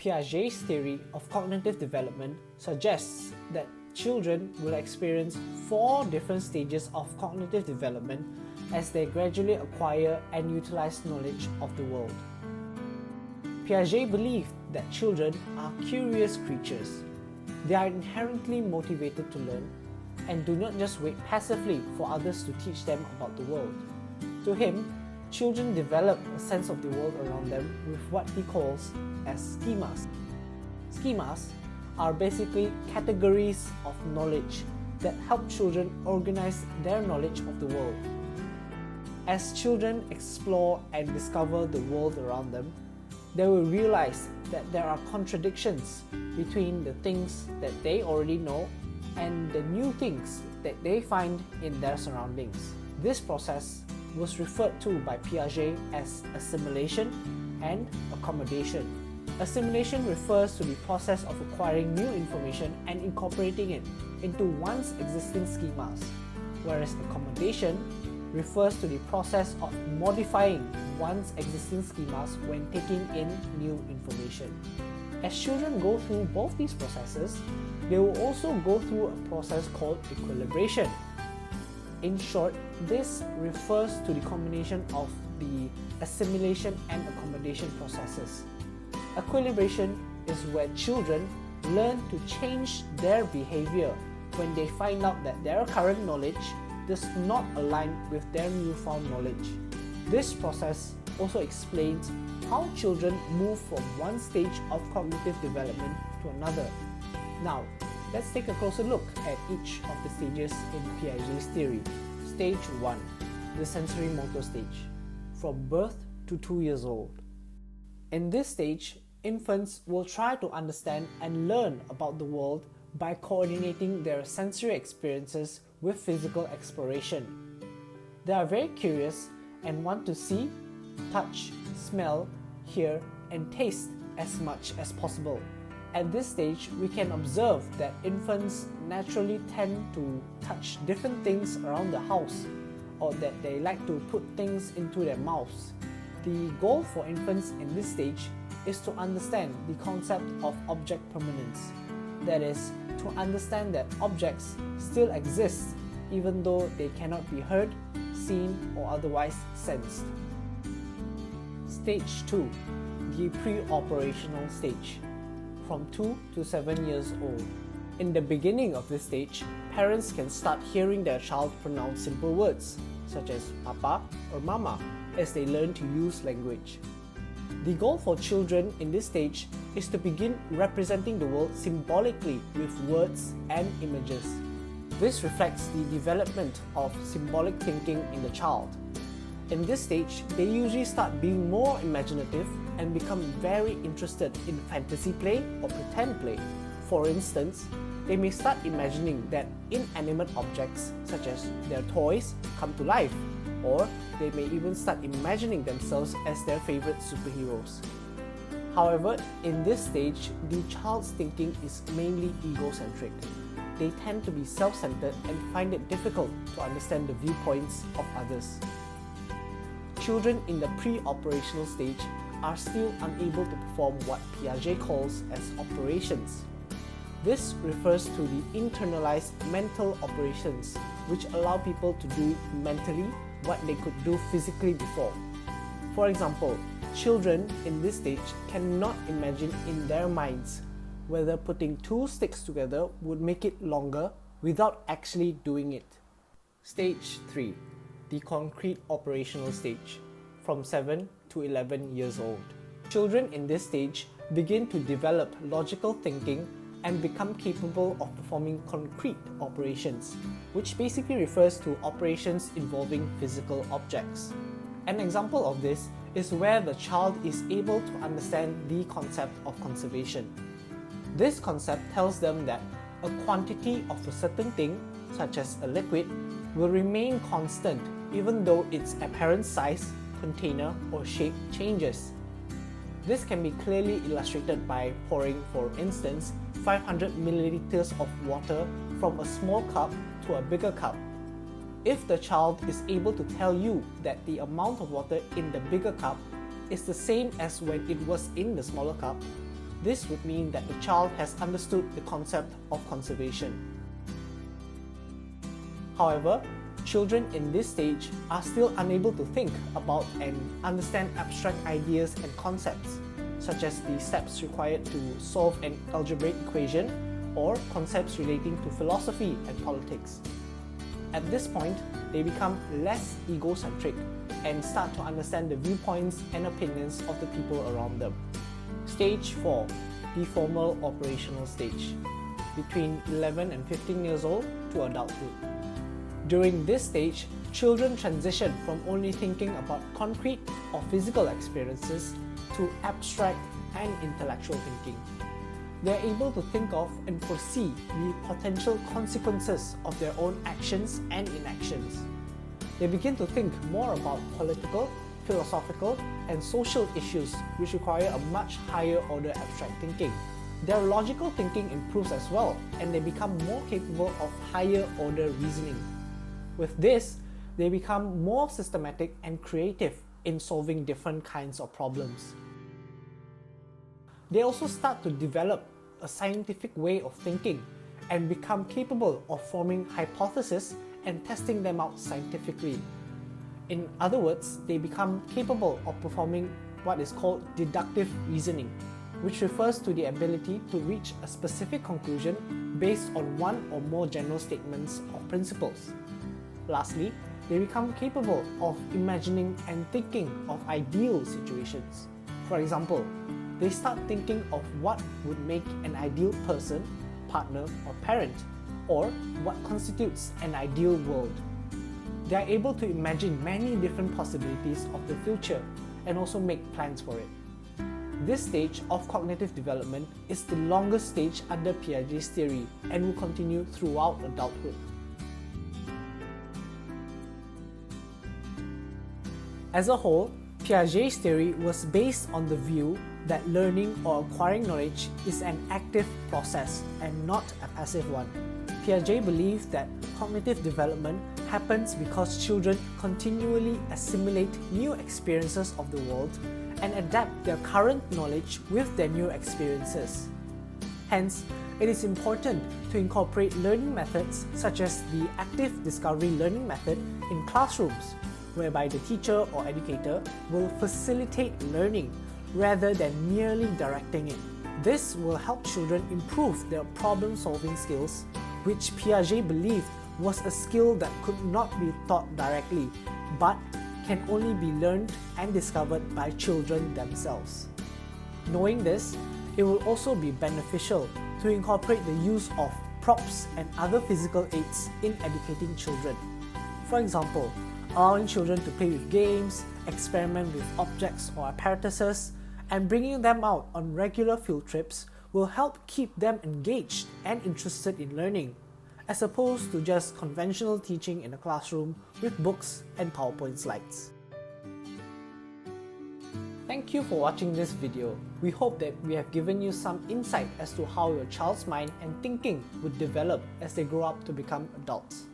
Piaget's theory of cognitive development suggests that children will experience 4 different stages of cognitive development as they gradually acquire and utilize knowledge of the world. Piaget believed that children are curious creatures. They are inherently motivated to learn and do not just wait passively for others to teach them about the world. To him, children develop a sense of the world around them with what he calls as schemas. Schemas are basically categories of knowledge that help children organize their knowledge of the world. As children explore and discover the world around them, they will realize that there are contradictions between the things that they already know and the new things that they find in their surroundings. This process was referred to by Piaget as assimilation and accommodation. Assimilation refers to the process of acquiring new information and incorporating it into one's existing schemas, whereas accommodation refers to the process of modifying one's existing schemas when taking in new information. As children go through both these processes, they will also go through a process called equilibration. In short, this refers to the combination of the assimilation and accommodation processes. Equilibration is where children learn to change their behavior when they find out that their current knowledge does not align with their newfound knowledge. This process also explains how children move from one stage of cognitive development to another. Now, let's take a closer look at each of the stages in Piaget's theory. Stage 1, the sensory motor stage, from birth to 2 years old. In this stage, infants will try to understand and learn about the world by coordinating their sensory experiences with physical exploration. They are very curious and want to see, touch, smell, hear, and taste as much as possible. At this stage, we can observe that infants naturally tend to touch different things around the house, or that they like to put things into their mouths. The goal for infants in this stage is to understand the concept of object permanence. That is, to understand that objects still exist even though they cannot be heard, seen, or otherwise sensed. Stage 2, the pre-operational stage, from 2 to 7 years old. In the beginning of this stage, parents can start hearing their child pronounce simple words, such as Papa or Mama, as they learn to use language. The goal for children in this stage is to begin representing the world symbolically with words and images. This reflects the development of symbolic thinking in the child. In this stage, they usually start being more imaginative and become very interested in fantasy play or pretend play. For instance, they may start imagining that inanimate objects such as their toys come to life, or they may even start imagining themselves as their favorite superheroes. However, in this stage, the child's thinking is mainly egocentric. They tend to be self-centered and find it difficult to understand the viewpoints of others. Children in the pre-operational stage are still unable to perform what Piaget calls as operations. This refers to the internalized mental operations, which allow people to do mentally what they could do physically before. For example, children in this stage cannot imagine in their minds whether putting 2 sticks together would make it longer without actually doing it. Stage 3, the concrete operational stage, from 7 to 11 years old. Children in this stage begin to develop logical thinking and become capable of performing concrete operations, which basically refers to operations involving physical objects. An example of this is where the child is able to understand the concept of conservation. This concept tells them that a quantity of a certain thing, such as a liquid, will remain constant even though its apparent size, container, or shape changes. This can be clearly illustrated by pouring, for instance, 500 milliliters of water from a small cup to a bigger cup. If the child is able to tell you that the amount of water in the bigger cup is the same as when it was in the smaller cup, This would mean that the child has understood the concept of conservation. However, children in this stage are still unable to think about and understand abstract ideas and concepts, such as the steps required to solve an algebraic equation or concepts relating to philosophy and politics. At this point, they become less egocentric and start to understand the viewpoints and opinions of the people around them. Stage 4, the formal operational stage, between 11 and 15 years old to adulthood. During this stage, children transition from only thinking about concrete or physical experiences to abstract and intellectual thinking. They are able to think of and foresee the potential consequences of their own actions and inactions. They begin to think more about political, philosophical, and social issues which require a much higher order abstract thinking. Their logical thinking improves as well, and they become more capable of higher order reasoning. With this, they become more systematic and creative in solving different kinds of problems. They also start to develop a scientific way of thinking and become capable of forming hypotheses and testing them out scientifically. In other words, they become capable of performing what is called deductive reasoning, which refers to the ability to reach a specific conclusion based on one or more general statements or principles. Lastly, they become capable of imagining and thinking of ideal situations. For example, they start thinking of what would make an ideal person, partner, or parent, or what constitutes an ideal world. They are able to imagine many different possibilities of the future and also make plans for it. This stage of cognitive development is the longest stage under Piaget's theory and will continue throughout adulthood. As a whole, Piaget's theory was based on the view that learning or acquiring knowledge is an active process and not a passive one. Piaget believed that cognitive development happens because children continually assimilate new experiences of the world and adapt their current knowledge with their new experiences. Hence, it is important to incorporate learning methods such as the active discovery learning method in classrooms, whereby the teacher or educator will facilitate learning rather than merely directing it. This will help children improve their problem-solving skills, which Piaget believed was a skill that could not be taught directly, but can only be learned and discovered by children themselves. Knowing this, it will also be beneficial to incorporate the use of props and other physical aids in educating children. For example, allowing children to play with games, experiment with objects or apparatuses, and bringing them out on regular field trips will help keep them engaged and interested in learning, as opposed to just conventional teaching in a classroom with books and PowerPoint slides. Thank you for watching this video. We hope that we have given you some insight as to how your child's mind and thinking would develop as they grow up to become adults.